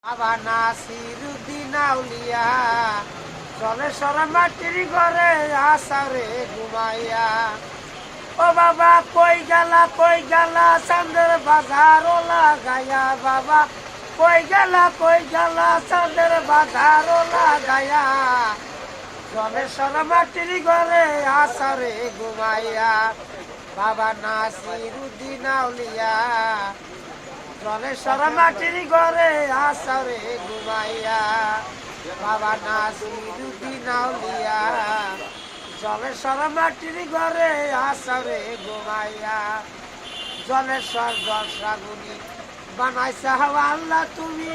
বাবা নাসিরুদ্দিন আউলিয়া চলে সরা মাটির ঘরে আসারে ঘুমাইয়া। ও বাবা কই গেলা চাঁদের বাজার লাগাইয়া। বাবা কই গেলা চাঁদের বাজার লাগাইয়া। চলে সরা মাটির ঘরে আসারে ঘুমাইয়া। বাবা নাসিরুদ্দিন আউলিয়া চলে সরা মাটির ঘরে আসারে ঘুমাইয়া। বাবা নাসিরুদ্দিন আউলিয়া জলে সরা মাটির ঘরে আসারে ঘুমাইয়া। জলেশ্বর জলসাগুনি বানাইছা আল্লাহ তুমি।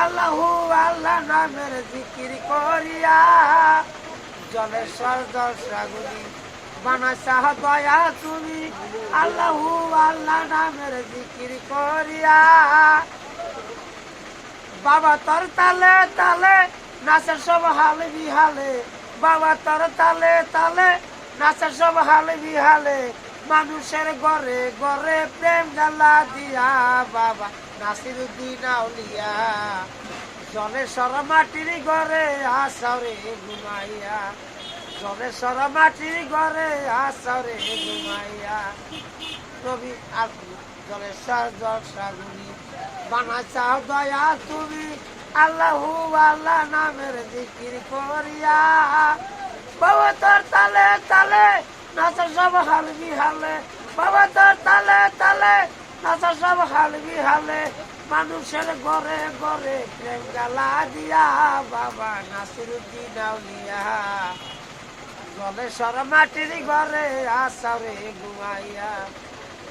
আল্লাহু আল্লাহ নামের জিকির করিয়া। জলেশ্বর জলসাগুনি বানাইছা দয়া তুমি। আল্লাহু আল্লাহ নামের জিকির করিয়া। বাবা তোর তালে তালে নাচে সব হালে বিহালে। বাবা তোর তালে তালে নাচে সব হালে বিহালে। মানুষের ঘরে ঘরে প্রেম জ্বালা দিয়া। বাবা নাসিরুদ্দিন আউলিয়া জলে সরা মাটির ঘরে আসারে ঘুমাইয়া। জলে সরা মাটির ঘরে আসারে ঘুমাইয়া। নবী জলেশ্বর জলসাগুনি বানাইছা দয়া তুমি। আল্লাহু আল্লাহ নামের জিকির করিয়া। বাবা তোর তালে তালে নাচা সব হাল বিহালে। বাবা তোর তালে তালে নাচা সব হাল বিহালে। মানুষের ঘরে ঘরে প্রেম জ্বালা দিয়া। বাবা নাসিরুদ্দিন আউলিয়া জলেশ্বর মাটির ঘরে আসারে ঘুমাইয়া।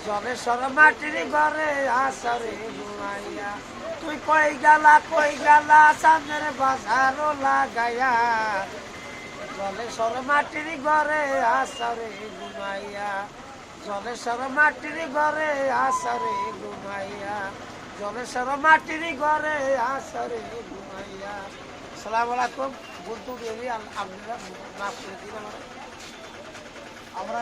জলেশ্বর মাটির ঘরে আসারে ঘুমাইয়া। তুই কই গেলা চাঁদের বাজার লাগাইয়া। জলেশ্বর মাটির ঘরে আসারে ঘুমাইয়া। জলেশ্বর মাটির ঘরে আসারে ঘুমাইয়া। জলেশ্বর মাটির ঘরে আসারে ঘুমাইয়া। আসসালামু আলাইকুম। বলতে আপনারা মাফ করে দিন আমরা